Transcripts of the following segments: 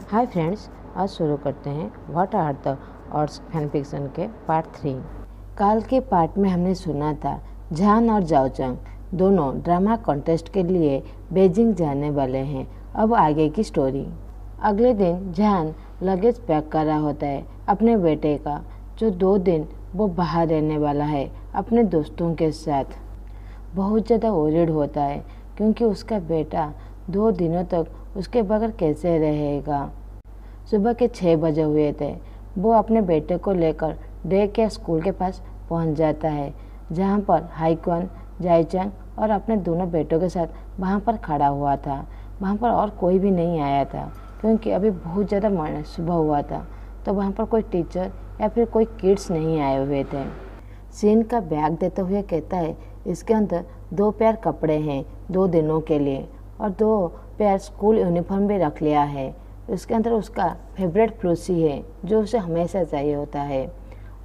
Hi friends, आज शुरू करते हैं what are the odds fan fiction के पार्ट 3। कल के पार्ट में हमने सुना था झान और जाओचंग दोनों ड्रामा कॉन्टेस्ट के लिए बेजिंग जाने वाले हैं। अब आगे की स्टोरी। अगले दिन झान लगेज पैक कर रहा होता है अपने बेटे का, जो 2 दिन वो बाहर रहने वाला है अपने दोस्तों के साथ। बहुत ज़्यादा वरीड होता है क्योंकि उसका बेटा 2 दिनों तक उसके बगैर कैसे रहेगा। सुबह के 6 बजे हुए थे। वो अपने बेटे को लेकर डे केयर स्कूल के पास पहुंच जाता है, जहां पर हाईक्वान, जाइचंग और अपने दोनों बेटों के साथ वहां पर खड़ा हुआ था। वहां पर और कोई भी नहीं आया था क्योंकि अभी बहुत ज़्यादा सुबह हुआ था, तो वहां पर कोई टीचर या फिर कोई किड्स नहीं आए हुए थे। सीन का बैग देते हुए कहता है, इसके अंदर 2 पेयर कपड़े हैं 2 दिनों के लिए, और 2 पेयर स्कूल यूनिफॉर्म भी रख लिया है। उसके अंदर उसका फेवरेट फ्रूसी है जो उसे हमेशा चाहिए होता है,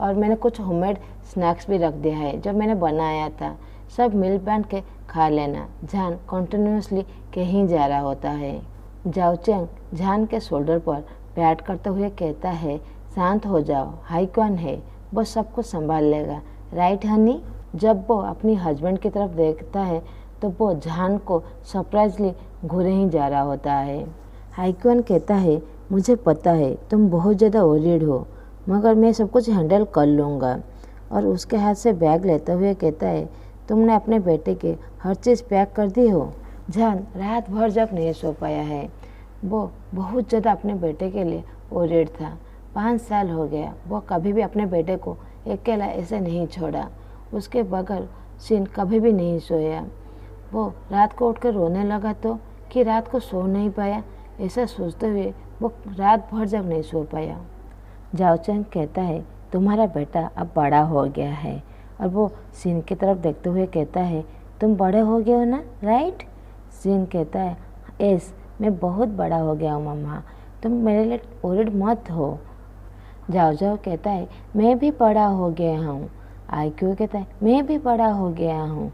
और मैंने कुछ होममेड स्नैक्स भी रख दिया है जो मैंने बनाया था। सब मिल बांट के खा लेना। झान कॉन्टिन्यूसली कहीं जा रहा होता है। जाओचेंग झान के शोल्डर पर बैठ करते हुए कहता है, शांत हो जाओ, हाईक्वान है, वो सब कुछ संभाल लेगा, राइट हनी। जब वो अपनी हस्बैंड की तरफ देखता है तो वो झान को सरप्राइजली घूरे ही जा रहा होता है। हाईक्वान कहता है, मुझे पता है तुम बहुत ज़्यादा वरीड हो, मगर मैं सब कुछ हैंडल कर लूँगा। और उसके हाथ से बैग लेते हुए कहता है, तुमने अपने बेटे के हर चीज़ पैक कर दी हो। झान रात भर जब नहीं सो पाया है। वो बहुत ज़्यादा अपने बेटे के लिए वरीड था। 5 साल हो गया वो कभी भी अपने बेटे को अकेला ऐसे नहीं छोड़ा। उसके बगैर सीन कभी भी नहीं सोया। वो रात को उठकर रोने लगा तो कि रात को सो नहीं पाया, ऐसा सोचते हुए वो रात भर जब नहीं सो पाया। जाओचंग कहता है, तुम्हारा बेटा अब बड़ा हो गया है। और वो सीन की तरफ देखते हुए कहता है, तुम बड़े हो गए हो ना, राइट। सीन कहता है, यस, मैं बहुत बड़ा हो गया हूँ मम्मा, तुम मेरे लिए वरीड मत हो। जाओ जाओ कहता है, मैं भी बड़ा हो गया हूँ। आईक्यू कहता है, मैं भी बड़ा हो गया हूँ।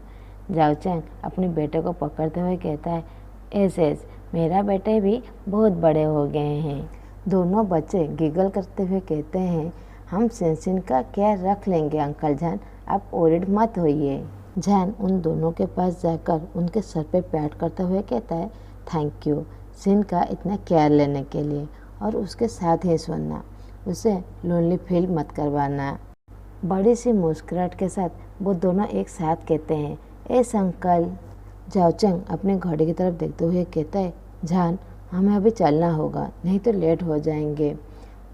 जाओचंग अपने बेटे को पकड़ते हुए कहता है, एस मेरा बेटे भी बहुत बड़े हो गए हैं। दोनों बच्चे गिगल करते हुए कहते हैं, हम सिनसिन का केयर रख लेंगे अंकल झान, आप वरीड मत होइए। झान उन दोनों के पास जाकर उनके सर पे पैट करते हुए कहता है, थैंक यू सिन का इतना केयर लेने के लिए, और उसके साथ ही सुनना, उसे लोनली फील मत करवाना। बड़ी सी मुस्कुराहट के साथ वो दोनों एक साथ कहते हैं, एस अंकल। जाओचंग अपने घड़ी की तरफ देखते हुए कहता है, झान हमें अभी चलना होगा, नहीं तो लेट हो जाएंगे।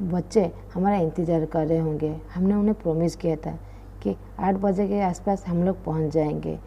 बच्चे हमारा इंतज़ार कर रहे होंगे। हमने उन्हें प्रॉमिस किया था कि 8 बजे के आसपास हम लोग पहुंच जाएंगे।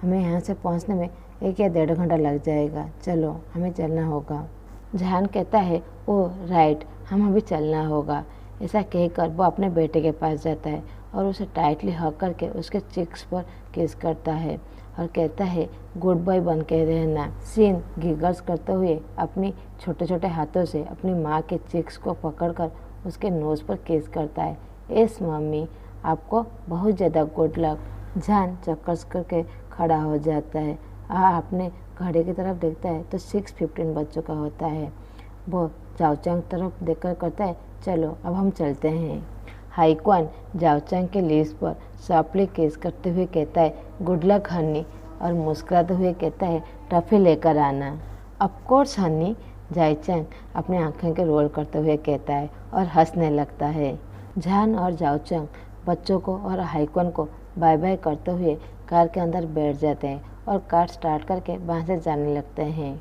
हमें यहाँ से पहुंचने में 1 या 1.5 घंटा लग जाएगा। चलो हमें चलना होगा। झान कहता है, ओ राइट, हम अभी चलना होगा। ऐसा कहकर वो अपने बेटे के पास जाता है और उसे टाइटली हग करके उसके चिक्स पर किस करता है और कहता है, गुड बॉय बन के रहना। सीन गिगल्स करते हुए अपनी छोटे छोटे हाथों से अपनी माँ के चिक्स को पकड़कर उसके नोज़ पर किस करता है। एस मम्मी, आपको बहुत ज़्यादा गुड लक। झान चक्कर करके खड़ा हो जाता है। अपने घड़ी की तरफ देखता है तो 6:15 बज चुका होता है। वो जाओचंग तरफ देखकर करता है, चलो अब हम चलते हैं। हाईक्वान जाओचंग के लिस्ट पर सॉफ्टली किस करते हुए कहता है, गुड लक हनी, और मुस्कुराते हुए कहता है, टॉफी लेकर आना। ऑफकोर्स हनी, जाइचंग अपने आंखें के रोल करते हुए कहता है और हंसने लगता है। झान और जाओचंग बच्चों को और हाईक्वान को बाय बाय करते हुए कार के अंदर बैठ जाते हैं और कार स्टार्ट करके वहाँ से जाने लगते हैं।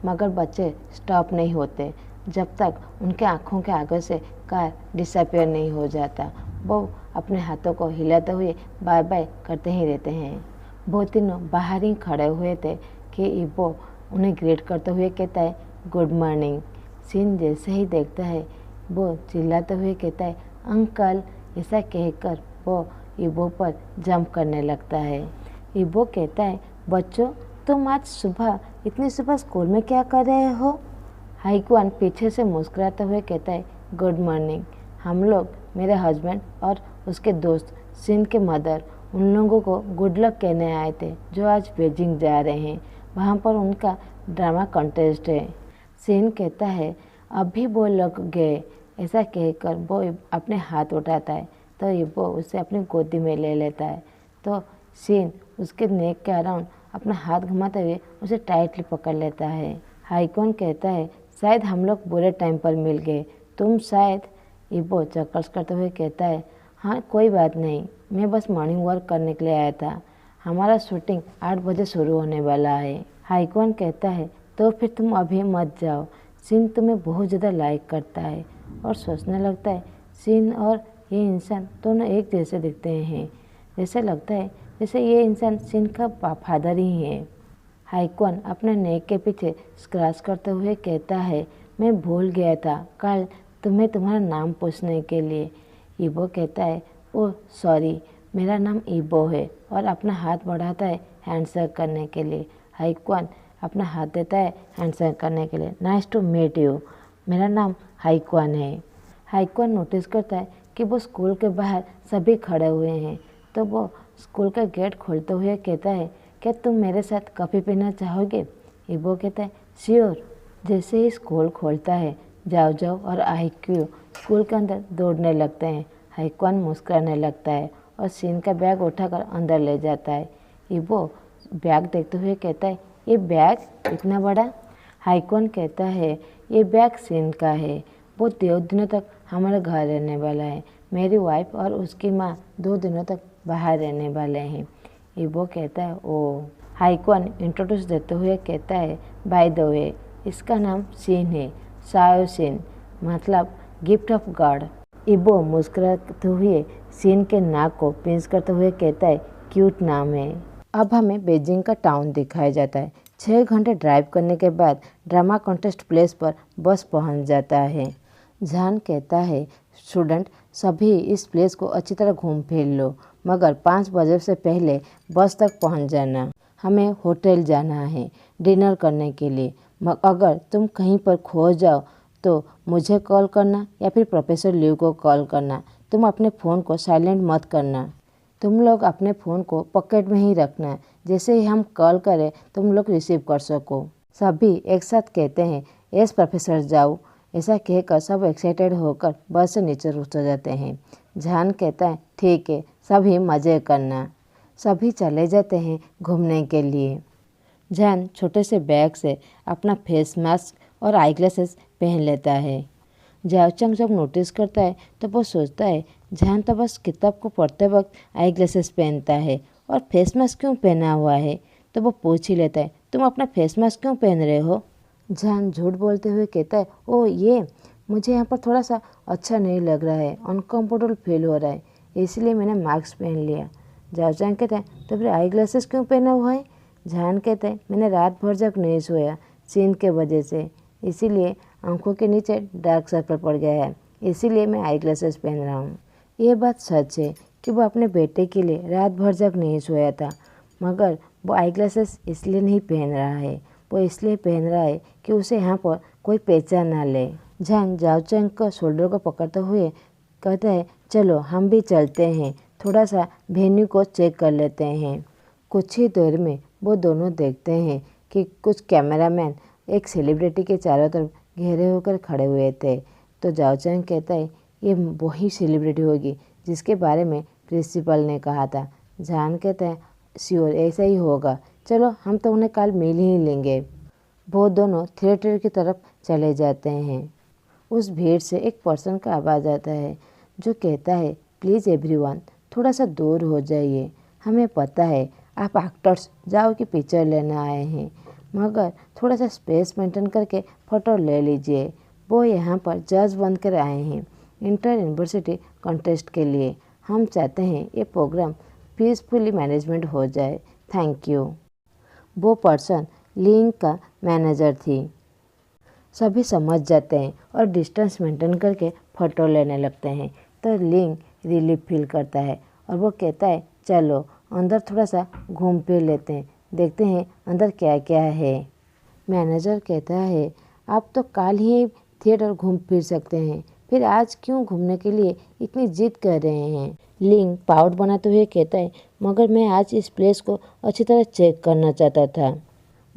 मगर बच्चे स्टॉप नहीं होते जब तक उनके आँखों के आगे से कार डिसअपियर नहीं हो जाता। वो अपने हाथों को हिलाते हुए बाय बाय करते ही रहते हैं। वो तीनों बाहर ही खड़े हुए थे कि इबो उन्हें ग्रीट करते हुए कहता है, गुड मॉर्निंग। सीन जैसे ही देखता है वो चिल्लाते हुए कहता है, अंकल। ऐसा कहकर वो इबो पर जंप करने लगता है। इबो कहता है, बच्चों तुम आज सुबह इतनी सुबह स्कूल में क्या कर रहे हो। हाईक्वान पीछे से मुस्कुराते हुए कहता है, गुड मॉर्निंग। हम लोग, मेरे हस्बैंड और उसके दोस्त सिन के मदर, उन लोगों को गुड लक कहने आए थे जो आज बेजिंग जा रहे हैं। वहाँ पर उनका ड्रामा कॉन्टेस्ट है। सिन कहता है, अभी वो लोग गए। ऐसा कहकर वो अपने हाथ उठाता है तो इब्बो उसे अपनी गोदी में ले लेता है। तो सीन उसके नेक के अराउंड अपना हाथ घुमाते हुए उसे टाइटली पकड़ लेता है। हाइकॉन कहता है, शायद हम लोग बुरे टाइम पर मिल गए, तुम शायद। इब्बो चक्कर्स करते हुए कहता है, हाँ कोई बात नहीं, मैं बस मॉर्निंग वॉक करने के लिए आया था। हमारा शूटिंग 8 बजे शुरू होने वाला है। हाइकॉन कहता है, तो फिर तुम अभी मत जाओ, सीन तुम्हें बहुत ज़्यादा लाइक करता है। और सोचने लगता है, सीन और ये इंसान दोनों एक जैसे दिखते हैं। जैसे लगता है जैसे ये इंसान सीन का फादर ही है। हाइकॉन अपने नेक के पीछे स्क्रैच करते हुए कहता है, मैं भूल गया था कल तुम्हें तुम्हारा नाम पूछने के लिए। इबो कहता है, ओह सॉरी, मेरा नाम इबो है, और अपना हाथ बढ़ाता है हैंडशेक करने के लिए। हाइकॉन अपना हाथ देता है हैंडशेक करने के लिए। नाइस टू मीट यू, मेरा नाम हाइकॉन है। हाइकॉन नोटिस करता है कि वो स्कूल के बाहर सभी खड़े हुए हैं। तो वो स्कूल का गेट खोलते हुए कहता है, क्या तुम मेरे साथ कॉफ़ी पीना चाहोगे? इबो कहता है, श्योर। जैसे ही स्कूल खोलता है, जाओ जाओ और आईक्यू स्कूल के अंदर दौड़ने लगते हैं। हाइकॉन मुस्कुराने लगता है और सीन का बैग उठाकर अंदर ले जाता है। इबो बैग देखते हुए कहता है, ये बैग इतना बड़ा? हाइकॉन कहता है, ये बैग सीन का है, वो 2 दिनों तक हमारे घर रहने वाला है। मेरी वाइफ और उसकी माँ 2 दिनों तक बाहर रहने वाले हैं। इबो कहता है, ओ। हाइकॉन इंट्रोड्यूस देते हुए कहता है, बाय द वे, इसका नाम सीन है, सायो सीन, मतलब गिफ्ट ऑफ गॉड। इबो मुस्कुराते हुए सीन के नाक को पिंच करते हुए कहता है, क्यूट नाम है। अब हमें बीजिंग का टाउन दिखाया जाता है। 6 घंटे ड्राइव करने के बाद ड्रामा कॉन्टेस्ट प्लेस पर बस पहुंच जाता है। जान कहता है, स्टूडेंट सभी इस प्लेस को अच्छी तरह घूम फिर लो, मगर 5 बजे से पहले बस तक पहुंच जाना। हमें होटल जाना है डिनर करने के लिए। अगर तुम कहीं पर खो जाओ तो मुझे कॉल करना या फिर प्रोफेसर लिव को कॉल करना। तुम अपने फ़ोन को साइलेंट मत करना। तुम लोग अपने फ़ोन को पॉकेट में ही रखना, जैसे ही हम कॉल करें तुम लोग रिसीव कर सको। सभी एक साथ कहते हैं, यस प्रोफेसर जाओ। ऐसा कहकर सब एक्साइटेड होकर बस से नीचे उतर जाते हैं। जान कहता है, ठीक है, सभी मज़े करना। सभी चले जाते हैं घूमने के लिए। जान छोटे से बैग से अपना फेस मास्क और आई ग्लासेस पहन लेता है। जाओचंग जब नोटिस करता है तो वो सोचता है, जान तो बस किताब को पढ़ते वक्त आई ग्लासेस पहनता है और फेस मास्क क्यों पहना हुआ है। तो वो पूछ ही लेता है, तुम अपना फेस मास्क क्यों पहन रहे हो? जान झूठ बोलते हुए कहता है, ओ ये मुझे यहाँ पर थोड़ा सा अच्छा नहीं लग रहा है, अनकम्फर्टेबल फील हो रहा है, इसलिए मैंने मास्क पहन लिया। जाओचंग कहता है, तो फिर आई ग्लासेस क्यों पहना हुआ है? जान कहता है, मैंने रात भर जब नहीं सोया सीन के वजह से, इसीलिए आंखों के नीचे डार्क सर्कल पड़ गया है, इसीलिए मैं आई ग्लासेस पहन रहा हूँ। ये बात सच है कि वो अपने बेटे के लिए रात भर जब नहीं सोया था, मगर वो आई ग्लासेस इसलिए नहीं पहन रहा है, वो इसलिए पहन रहा है कि उसे यहाँ पर कोई पहचान ना ले। जान जाओचंग को शोल्डर को पकड़ते हुए कहता है, चलो हम भी चलते हैं, थोड़ा सा वेन्यू को चेक कर लेते हैं। कुछ ही देर में वो दोनों देखते हैं कि कुछ कैमरामैन एक सेलिब्रिटी के चारों तरफ घेरे होकर खड़े हुए थे। तो जाओचंग कहता है, ये वही सेलिब्रिटी होगी जिसके बारे में प्रिंसिपल ने कहा था। जान कहता है, श्योर ऐसा ही होगा, चलो हम तो उन्हें कल मिल ही लेंगे। वो दोनों थिएटर की तरफ चले जाते हैं। उस भीड़ से एक पर्सन का आवाज़ आता है जो कहता है, प्लीज़ एवरीवन थोड़ा सा दूर हो जाइए। हमें पता है आप एक्टर्स जाओ की पिक्चर लेने आए हैं, मगर थोड़ा सा स्पेस मेंटेन करके फ़ोटो ले लीजिए। वो यहाँ पर जज बन कर आए हैं इंटर यूनिवर्सिटी कॉन्टेस्ट के लिए। हम चाहते हैं ये प्रोग्राम पीसफुली मैनेजमेंट हो जाए, थैंक यू। वो पर्सन लिंग का मैनेजर थी। सभी समझ जाते हैं और डिस्टेंस मेंटेन करके फ़ोटो लेने लगते हैं। तो लिंग रिलीफ फील करता है और वो कहता है, चलो अंदर थोड़ा सा घूम फिर लेते हैं, देखते हैं अंदर क्या क्या है। मैनेजर कहता है, आप तो कल ही थिएटर घूम फिर सकते हैं, फिर आज क्यों घूमने के लिए इतनी जिद कर रहे हैं? लिंग पाउट बनाते हुए कहता है, मगर मैं आज इस प्लेस को अच्छी तरह चेक करना चाहता था।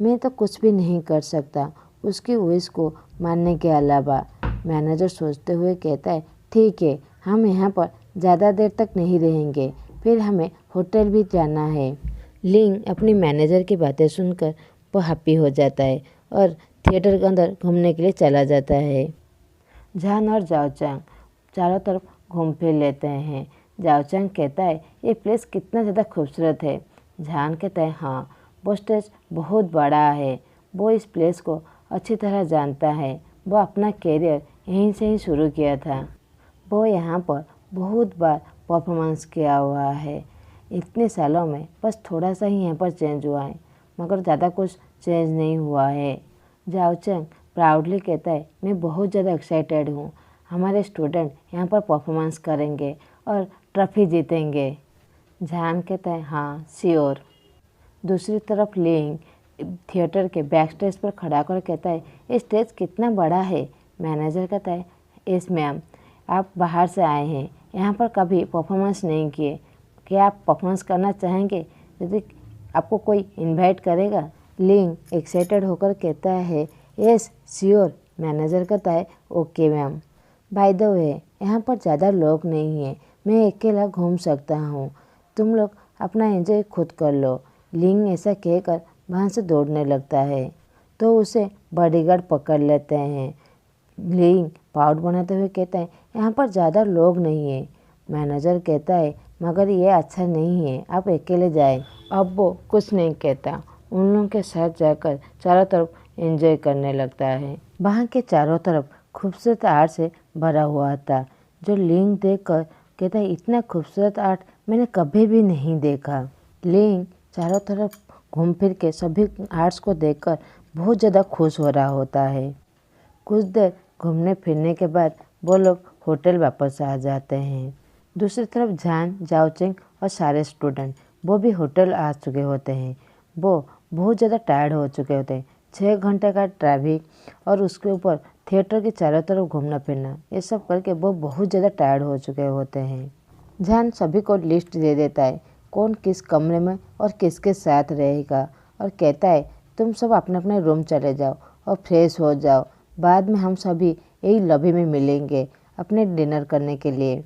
मैं तो कुछ भी नहीं कर सकता, उसकी विश को मानने के अलावा। मैनेजर सोचते हुए कहता है, ठीक है, हम यहाँ पर ज़्यादा देर तक नहीं रहेंगे, फिर हमें होटल भी जाना है। लिंग अपनी मैनेजर की बातें सुनकर वो हैप्पी हो जाता है और थिएटर के अंदर घूमने के लिए चला जाता है। जान और जाओचांग चारों तरफ घूम फिर लेते हैं। जाओचांग कहता है, ये प्लेस कितना ज़्यादा खूबसूरत है। जान कहता है, हाँ, वो स्टेज बहुत बड़ा है। वो इस प्लेस को अच्छी तरह जानता है। वो अपना कैरियर यहीं से ही शुरू किया था। वो यहाँ पर बहुत बार परफॉर्मेंस किया हुआ है। इतने सालों में बस थोड़ा सा ही यहाँ पर चेंज हुआ है, मगर ज़्यादा कुछ चेंज नहीं हुआ है। जाओचांग प्राउडली कहता है, मैं बहुत ज़्यादा एक्साइटेड हूँ। हमारे स्टूडेंट यहाँ पर परफॉर्मेंस करेंगे और ट्रॉफी जीतेंगे। जान कहता है, हाँ, श्योर। दूसरी तरफ लिंग थिएटर के बैक स्टेज पर खड़ा कर कहता है, ये स्टेज कितना बड़ा है। मैनेजर कहता है, यस मैम, आप बाहर से आए हैं, यहाँ पर कभी परफॉर्मेंस नहीं किए, क्या आप परफॉर्मेंस करना चाहेंगे? यदि आपको कोई इनवाइट करेगा? लिंग एक्साइटेड होकर कहता है, यस श्योर। मैनेजर कहता है, okay ma'am. By the way, यहाँ पर ज़्यादा लोग नहीं हैं, मैं अकेला घूम सकता हूँ, तुम लोग अपना एंजॉय खुद कर लो। लिंग ऐसा कहकर वहाँ से दौड़ने लगता है तो उसे बॉडीगार्ड पकड़ लेते हैं। लिंग पाउड बनाते हुए कहता है, यहाँ पर ज़्यादा लोग नहीं हैं। मैनेजर कहता है, मगर ये अच्छा नहीं है, आप अकेले जाएं। अब वो कुछ नहीं कहता, उन लोगों के साथ जाकर चारों तरफ एंजॉय करने लगता है। वहाँ के चारों तरफ खूबसूरत आर्ट से भरा हुआ था, जो लिंग देखकर कहता है, इतना खूबसूरत आर्ट मैंने कभी भी नहीं देखा। लिंग चारों तरफ घूम फिर के सभी आर्ट्स को देखकर बहुत ज़्यादा खुश हो रहा होता है। कुछ देर घूमने फिरने के बाद वो लोग होटल वापस आ जाते हैं। दूसरी तरफ जान, जाओचांग और सारे स्टूडेंट वो भी होटल आ चुके होते हैं। वो बहुत ज़्यादा टायर्ड हो चुके होते हैं। 6 घंटे का ट्रैफिक और उसके ऊपर थिएटर के चारों तरफ घूमना फिरना, ये सब करके वो बहुत ज़्यादा टायर्ड हो चुके होते हैं। जान सभी को लिस्ट दे देता है, कौन किस कमरे में और किसके साथ रहेगा, और कहता है, तुम सब अपने अपने रूम चले जाओ और फ्रेश हो जाओ, बाद में हम सभी यही लॉबी में मिलेंगे अपने डिनर करने के लिए।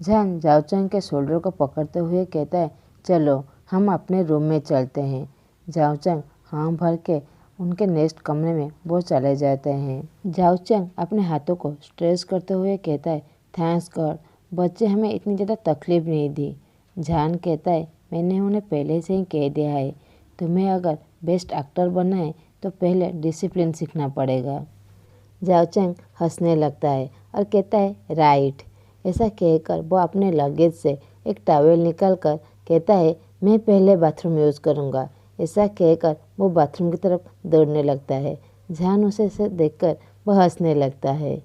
जान जाओचांग के शोल्डर को पकड़ते हुए कहता है, चलो हम अपने रूम में चलते हैं। जाओचांग हाँ भर के उनके नेक्स्ट कमरे में वो चले जाते हैं। जाओचांग अपने हाथों को स्ट्रेच करते हुए कहता है, थैंक्स गॉड, बच्चे हमें इतनी ज़्यादा तकलीफ नहीं दी। जान कहता है, मैंने उन्हें पहले से ही कह दिया है, तुम्हें अगर बेस्ट एक्टर बनना है तो पहले डिसिप्लिन सीखना पड़ेगा। जाओचांग हंसने लगता है और कहता है, राइट। ऐसा कहकर वो अपने लगेज से एक टॉवेल निकाल कर कहता है, मैं पहले बाथरूम यूज़ करूँगा। ऐसा कहकर वो बाथरूम की तरफ दौड़ने लगता है। जान उसे देखकर वह हंसने लगता है।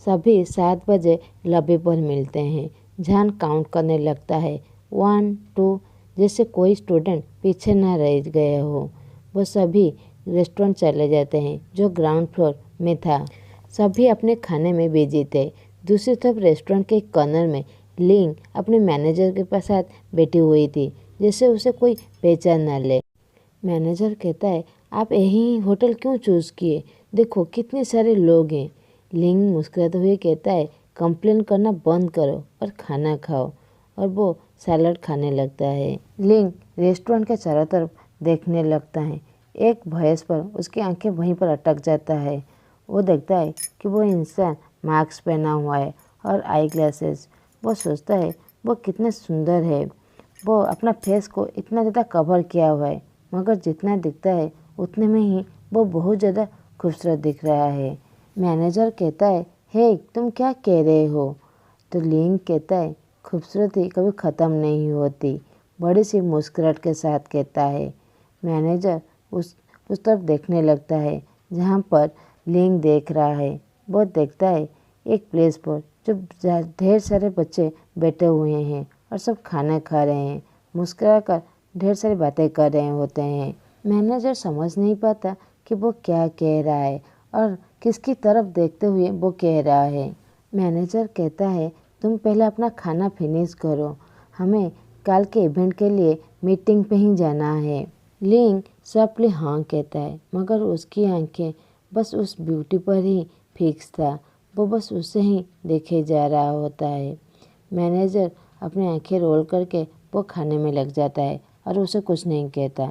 सभी 7 बजे लॉबी पर मिलते हैं। जान काउंट करने लगता है, 1 2, जैसे कोई स्टूडेंट पीछे ना रह गए हो। वो सभी रेस्टोरेंट चले जाते हैं जो ग्राउंड फ्लोर में था। सभी अपने खाने में बिजी थे। दूसरी तरफ रेस्टोरेंट के कॉर्नर में लिंग अपने मैनेजर के साथ बैठी हुई थी, जैसे उसे कोई पहचान न ले। मैनेजर कहता है, आप यही होटल क्यों चूज़ किए? देखो कितने सारे लोग हैं। लिंग मुस्कुराते हुए कहता है, कंप्लेन करना बंद करो और खाना खाओ, और वो सैलड खाने लगता है। लिंग रेस्टोरेंट के चारों तरफ देखने लगता है। एक भैंस पर उसकी आंखें वहीं पर अटक जाता है। वो देखता है कि वो इंसान मास्क पहना हुआ है और आई ग्लासेस। वो सोचता है, वो कितना सुंदर है। वो अपना फेस को इतना ज़्यादा कवर किया हुआ है, मगर जितना दिखता है उतने में ही वो बहुत ज़्यादा खूबसूरत दिख रहा है। मैनेजर कहता है, हे तुम क्या कह रहे हो? तो लिंग कहता है, खूबसूरती कभी ख़त्म नहीं होती, बड़ी सी मुस्कुराहट के साथ कहता है। मैनेजर उस तरफ देखने लगता है जहाँ पर लिंग देख रहा है। वो देखता है एक प्लेस पर जो ढेर सारे बच्चे बैठे हुए हैं और सब खाना खा रहे हैं, मुस्कुरा कर ढेर सारी बातें कर रहे होते हैं। मैनेजर समझ नहीं पाता कि वो क्या कह रहा है और किसकी तरफ देखते हुए वो कह रहा है। मैनेजर कहता है, तुम पहले अपना खाना फिनिश करो, हमें कल के इवेंट के लिए मीटिंग पे ही जाना है। लिंग सॉफ्टली हाँ कहता है, मगर उसकी आंखें बस उस ब्यूटी पर ही फिक्स था। वो बस उसे ही देखे जा रहा होता है। मैनेजर अपनी आंखें रोल करके वो खाने में लग जाता है और उसे कुछ नहीं कहता।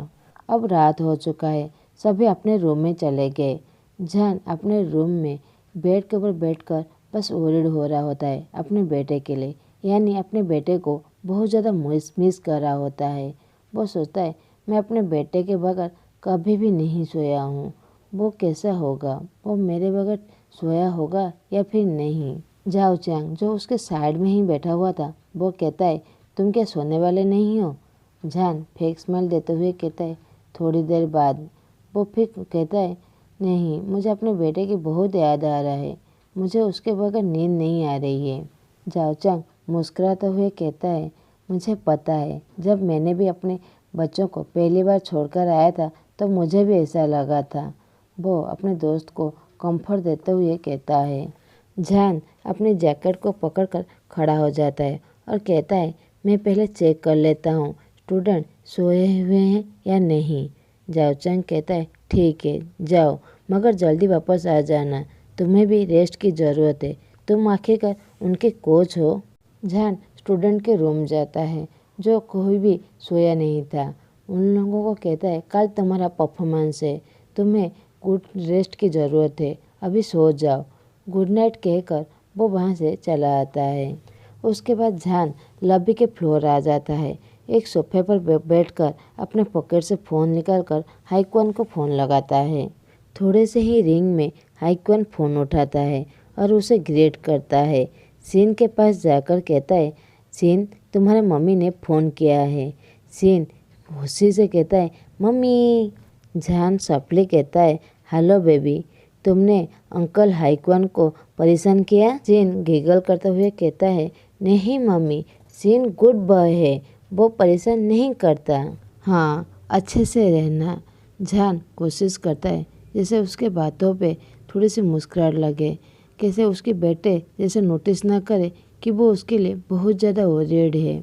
अब रात हो चुका है, सभी अपने रूम में चले गए। जहान अपने रूम में बेड के ऊपर बैठकर बस वरीड हो रहा होता है अपने बेटे के लिए, यानी अपने बेटे को बहुत ज़्यादा मिस कर रहा होता है। वो सोचता है मैं अपने बेटे के बगैर कभी भी नहीं सोया हूँ, वो कैसा होगा, वो मेरे बगैर सोया होगा या फिर नहीं। जाओ चांग जो उसके साइड में ही बैठा हुआ था वो कहता है तुम क्या सोने वाले नहीं हो। जान फेक स्माइल देते हुए कहता है थोड़ी देर बाद। वो फिर कहता है नहीं, मुझे अपने बेटे की बहुत याद आ रहा है, मुझे उसके बगैर नींद नहीं आ रही है। जाओ चांग मुस्कुराते हुए कहता है मुझे पता है, जब मैंने भी अपने बच्चों को पहली बार छोड़कर आया था तो मुझे भी ऐसा लगा था। वो अपने दोस्त को कंफर्ट देते हुए कहता है। जान अपनी जैकेट को पकड़कर खड़ा हो जाता है और कहता है मैं पहले चेक कर लेता हूँ स्टूडेंट सोए हुए हैं या नहीं। जाओ चंग कहता है ठीक है जाओ, मगर जल्दी वापस आ जाना, तुम्हें भी रेस्ट की ज़रूरत है, तुम आखिरकार उनके कोच हो। जान स्टूडेंट के रूम जाता है जो कोई भी सोया नहीं था। उन लोगों को कहता है कल तुम्हारा परफॉर्मेंस है, तुम्हें गुड रेस्ट की ज़रूरत है, अभी सो जाओ। गुड नाइट कहकर वो वहाँ से चला आता है। उसके बाद जान लॉबी के फ्लोर आ जाता है। एक सोफे पर बैठकर अपने पॉकेट से फ़ोन निकालकर हाईक्वान को फ़ोन लगाता है। थोड़े से ही रिंग में हाईक्वान फ़ोन उठाता है और उसे ग्रेट करता है। सीन के पास जाकर कहता है सीन तुम्हारे मम्मी ने फ़ोन किया है। सीन खुशी से कहता है मम्मी। जान सपली कहता है हेलो बेबी, तुमने अंकल हाईक्वान को परेशान किया। सीन गिगल करते हुए कहता है नहीं मम्मी, सीन गुड बॉय है, वो परेशान नहीं करता। हाँ अच्छे से रहना। जान कोशिश करता है जैसे उसके बातों पे थोड़ी सी मुस्कुराहट लगे, कैसे उसके बेटे जैसे नोटिस ना करे कि वो उसके लिए बहुत ज़्यादा वरीड है।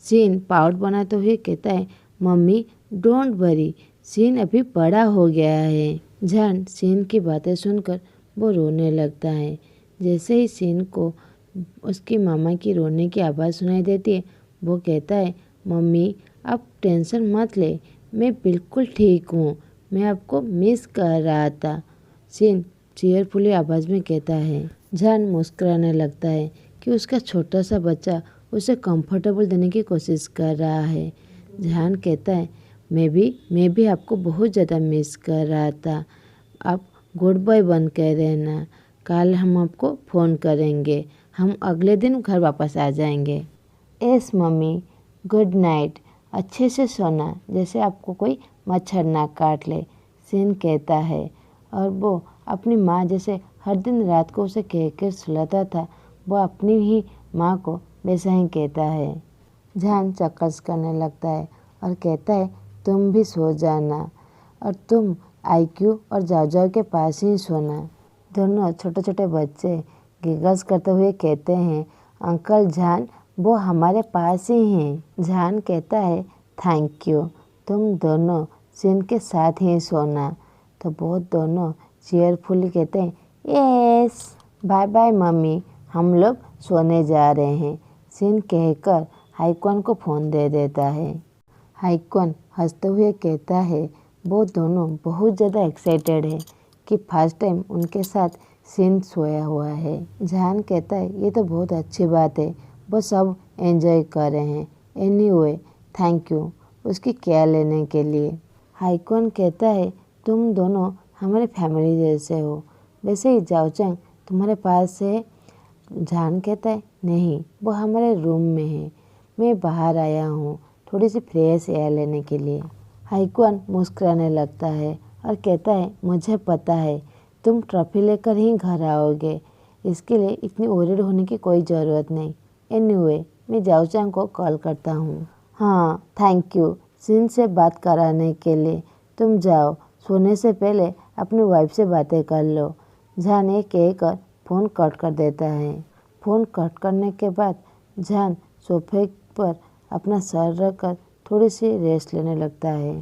सीन पाउट बनाते हुए कहता है मम्मी डोंट वरी, सीन अभी बड़ा हो गया है। जान सीन की बातें सुनकर वो रोने लगता है। जैसे ही सीन को उसकी मामा की रोने की आवाज़ सुनाई देती है वो कहता है मम्मी आप टेंशन मत ले, मैं बिल्कुल ठीक हूँ, मैं आपको मिस कर रहा था। सीन चीयरफुली आवाज़ में कहता है। जान मुस्कुराने लगता है कि उसका छोटा सा बच्चा उसे कंफर्टेबल देने की कोशिश कर रहा है। जान कहता है मैं भी आपको बहुत ज़्यादा मिस कर रहा था, आप गुड बॉय बन के रहना, कल हम आपको फ़ोन करेंगे, हम अगले दिन घर वापस आ जाएंगे। यस मम्मी, गुड नाइट, अच्छे से सोना जैसे आपको कोई मच्छर ना काट ले। सीन कहता है और वो अपनी माँ जैसे हर दिन रात को उसे कह कर सुलाता था, वो अपनी ही माँ को वैसा ही कहता है। जान चक्कस करने लगता है और कहता है तुम भी सो जाना और तुम आईक्यू और जाओ के पास ही सोना। दोनों छोटे छोटे बच्चे गिगल्स करते हुए कहते हैं अंकल जान वो हमारे पास ही हैं। जान कहता है थैंक यू, तुम दोनों सीन के साथ ही सोना। तो वो दोनों चीयरफुली कहते हैं यस बाय बाय मम्मी, हम लोग सोने जा रहे हैं। सीन कहकर हाईक्वान को फ़ोन दे देता है। हाईक्वान हंसते हुए कहता है वो दोनों बहुत ज़्यादा एक्साइटेड है कि फर्स्ट टाइम उनके साथ सीन सोया हुआ है। जान कहता है ये तो बहुत अच्छी बात है, वो सब एंजॉय कर रहे हैं। एनीवे थैंक यू उसकी केयर लेने के लिए। हाईक्वान कहता है तुम दोनों हमारे फैमिली जैसे हो, वैसे ही जाओ चंग तुम्हारे पास है। जान कहता है नहीं, वो हमारे रूम में है, मैं बाहर आया हूँ थोड़ी सी फ्रेश एयर लेने के लिए। हाईक्वान मुस्कुराने लगता है और कहता है मुझे पता है तुम ट्रॉफी लेकर ही घर आओगे, इसके लिए इतनी वरीड होने की कोई ज़रूरत नहीं। एनीवे मैं जाओ चांग को कॉल करता हूँ। हाँ थैंक यू सीन से बात कराने के लिए, तुम जाओ सोने से पहले अपनी वाइफ से बातें कर लो। जान ये कहकर फ़ोन कट कर देता है। फ़ोन कट करने के बाद जान सोफे पर अपना सर रखकर थोड़ी सी रेस्ट लेने लगता है।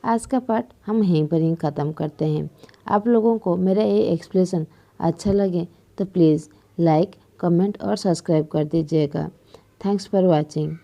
आज का पार्ट हम यहीं पर ही ख़त्म करते हैं। आप लोगों को मेरा ये एक्सप्लेनेशन अच्छा लगे तो प्लीज़ लाइक, कमेंट और सब्सक्राइब कर दीजिएगा। Thanks for watching.